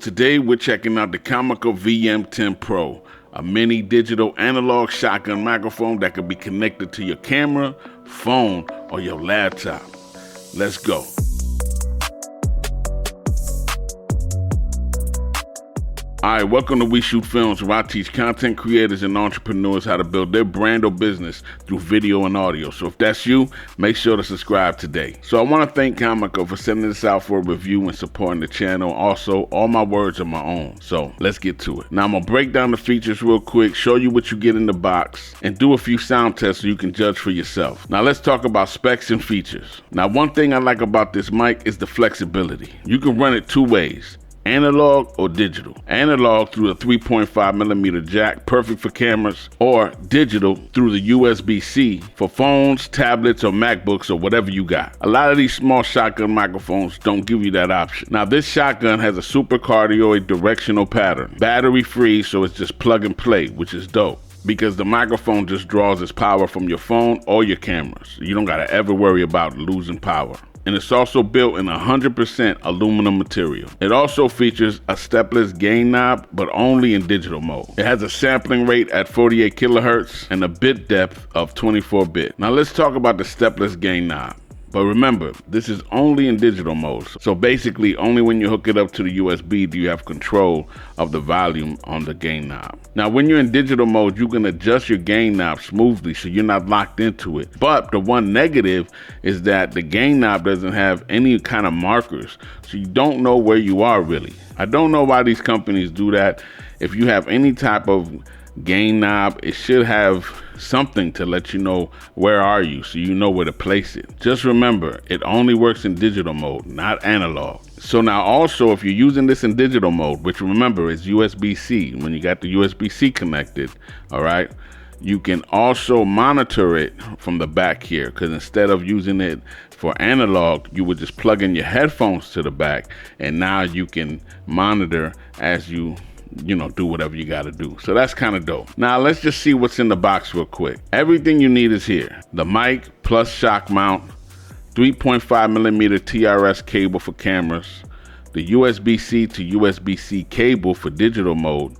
Today we're checking out the Comica VM10 Pro, a mini digital analog shotgun microphone that can be connected to your camera, phone, or your laptop. Let's go. Alright, welcome to We Shoot Films, where I teach content creators and entrepreneurs how to build their brand or business through video and audio. So if that's you, make sure to subscribe today. So I want to thank Comica for sending this out for a review and supporting the channel. Also, all my words are my own. So let's get to it. Now I'm going to break down the features real quick, show you what you get in the box, and do a few sound tests so you can judge for yourself. Now let's talk about specs and features. Now one thing I like about this mic is the flexibility. You can run it two ways. Analog or digital. Analog through a 3.5mm jack, perfect for cameras, or digital through the USB-C for phones, tablets, or MacBooks, or whatever you got. A lot of these small shotgun microphones don't give you that option. Now this shotgun has a super cardioid directional pattern. Battery free, so it's just plug and play, which is dope, because the microphone just draws its power from your phone or your cameras. You don't gotta ever worry about losing power. And it's also built in 100% aluminum material. It also features a stepless gain knob, but only in digital mode. It has a sampling rate at 48 kilohertz and a bit depth of 24 bit. Now let's talk about the stepless gain knob. But remember, this is only in digital mode. So basically, only when you hook it up to the USB do you have control of the volume on the gain knob. Now, when you're in digital mode, you can adjust your gain knob smoothly so you're not locked into it. But the one negative is that the gain knob doesn't have any kind of markers, so you don't know where you are really. I don't know why these companies do that. If you have any type of gain knob, it should have something to let you know where are you, so you know where to place it. Just remember, it only works in digital mode, not analog. So now also, if you're using this in digital mode, which remember is USB-C, when you got the USB-C connected, all right, you can also monitor it from the back here, because instead of using it for analog, you would just plug in your headphones to the back, and now you can monitor as you do whatever you got to do. So that's kind of dope. Now let's just see what's in the box real quick. Everything you need is here. The mic plus shock mount, 3.5mm TRS cable for cameras, the USB-C to USB-C cable for digital mode,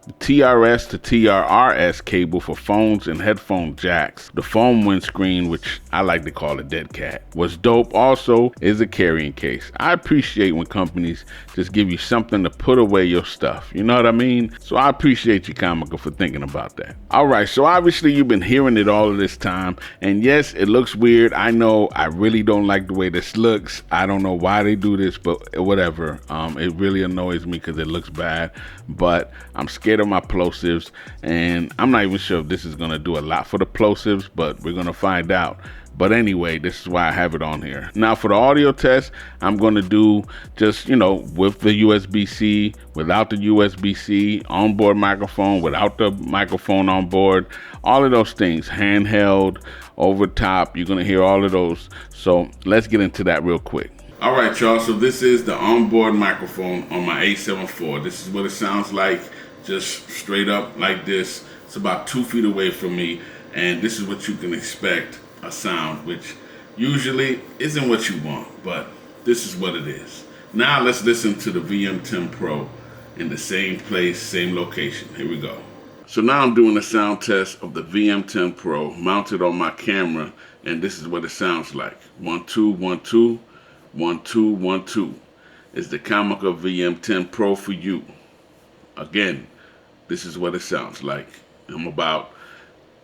the TRS to TRRS cable for phones and headphone jacks, the foam windscreen, which I like to call a dead cat. What's dope also is a carrying case. I appreciate when companies just give you something to put away your stuff. You know what I mean? So I appreciate you, Comica, for thinking about that. All right, so obviously you've been hearing it all of this time, and yes, it looks weird. I know I really don't like the way this looks. I don't know why they do this, but whatever. It really annoys me because it looks bad, but I'm scared of my plosives, and I'm not even sure if this is going to do a lot for the plosives, but we're going to find out. But anyway, this is why I have it on here. Now for the audio test, I'm going to do just, with the USB-C, without the USB-C, onboard microphone, without the microphone on board, all of those things, handheld, over top, you're going to hear all of those. So let's get into that real quick. All right, y'all, so this is the onboard microphone on my A7 IV. This is what it sounds like, just straight up like this. It's about 2 feet away from me, and this is what you can expect, a sound which usually isn't what you want, but this is what it is. Now let's listen to the VM10 Pro in the same place, same location. Here we go. So now I'm doing a sound test of the VM10 Pro mounted on my camera, and this is what it sounds like. 1 2 1 2 1 2 1 2. It's the Comica VM10 Pro for you. Again, this is what it sounds like. I'm about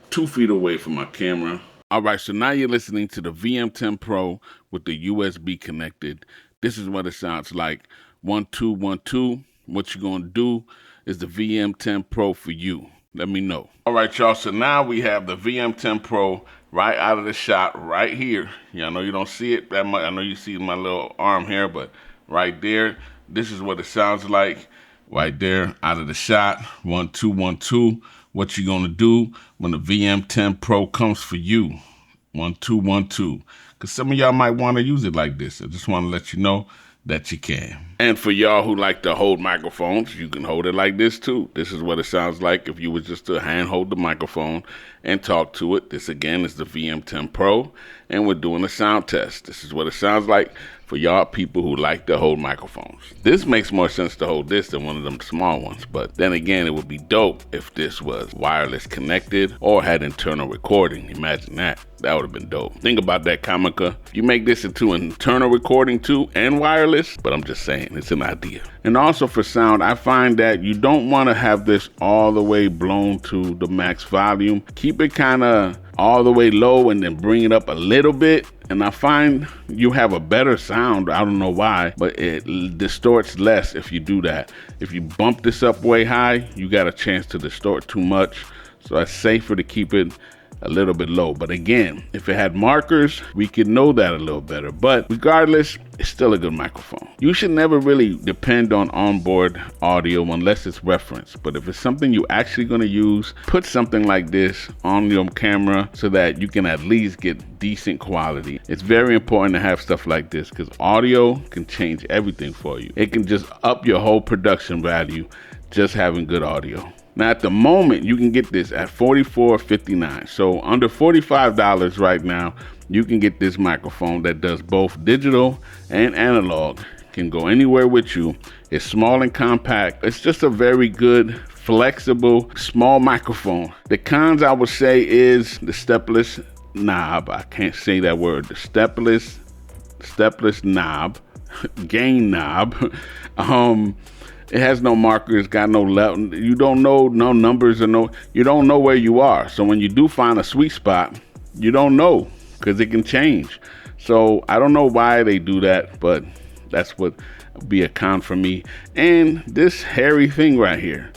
2 feet away from my camera. All right, so now you're listening to the VM10 Pro with the USB connected. This is what it sounds like. 1 2 1 2. What you're going to do is the VM10 Pro for you. Let me know. All right, y'all, so now we have the VM10 Pro right out of the shot right here. Yeah, I know you don't see it that much. I know you see my little arm here, but right there, this is what it sounds like. Right there, out of the shot. 1 2 1 2. What you gonna do when the VM10 Pro comes for you? 1 2 1 2. Because some of y'all might want to use it like this. I just want to let you know that you can. And for y'all who like to hold microphones, you can hold it like this too. This is what it sounds like if you were just to hand hold the microphone and talk to it. This again is the VM10 Pro, and we're doing a sound test. This is what it sounds like for y'all people who like to hold microphones. This makes more sense to hold this than one of them small ones, but then again, it would be dope if this was wireless connected or had internal recording. Imagine that. That would have been dope. Think about that, Comica. You make this into internal recording too and wireless, but I'm just saying, it's an idea. And also for sound, I find that you don't want to have this all the way blown to the max volume. Keep it kind of all the way low and then bring it up a little bit. And I find you have a better sound. I don't know why, but it distorts less if you do that. If you bump this up way high, you got a chance to distort too much. So it's safer to keep it a little bit low. But again, if it had markers, we could know that a little better. But regardless, it's still a good microphone. You should never really depend on onboard audio unless it's referenced. But if it's something you're actually going to use, put something like this on your camera so that you can at least get decent quality. It's very important to have stuff like this because audio can change everything for you. It can just up your whole production value just having good audio. Now at the moment, you can get this at $44.59. So under $45 right now, you can get this microphone that does both digital and analog. Can go anywhere with you. It's small and compact. It's just a very good, flexible, small microphone. The cons I would say is the stepless knob. I can't say that word. The stepless knob, gain knob. It has no markers, got no level. You don't know no numbers or you don't know where you are. So when you do find a sweet spot, you don't know because it can change. So I don't know why they do that, but that's what be a con for me. And this hairy thing right here,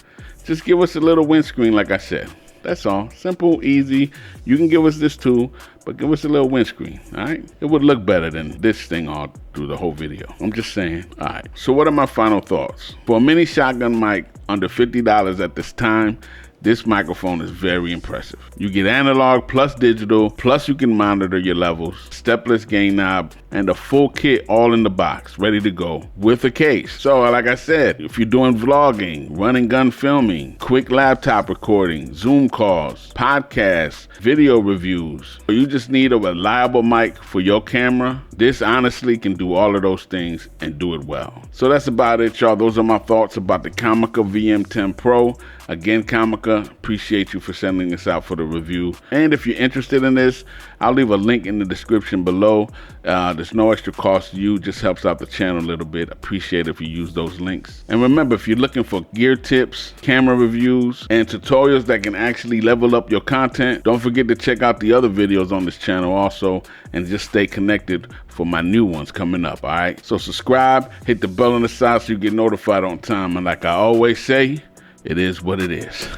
just give us a little windscreen like I said. That's all. Simple, easy. You can give us this too, but give us a little windscreen, all right? It would look better than this thing all through the whole video. I'm just saying. All right, so what are my final thoughts? For a mini shotgun mic under $50 at this time, this microphone is very impressive. You get analog plus digital, plus you can monitor your levels, stepless gain knob, and a full kit all in the box, ready to go with a case. So like I said, if you're doing vlogging, run and gun filming, quick laptop recording, Zoom calls, podcasts, video reviews, or you just need a reliable mic for your camera, this honestly can do all of those things and do it well. So that's about it, y'all. Those are my thoughts about the Comica VM10 Pro. Again, Comica, appreciate you for sending this out for the review. And if you're interested in this, I'll leave a link in the description below. There's no extra cost to you, just helps out the channel a little bit. Appreciate it if you use those links. And remember, if you're looking for gear tips, camera reviews, and tutorials that can actually level up your content, don't forget to check out the other videos on this channel also, and just stay connected for my new ones coming up, all right? So subscribe, hit the bell on the side so you get notified on time. And like I always say, it is what it is.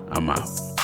I'm out.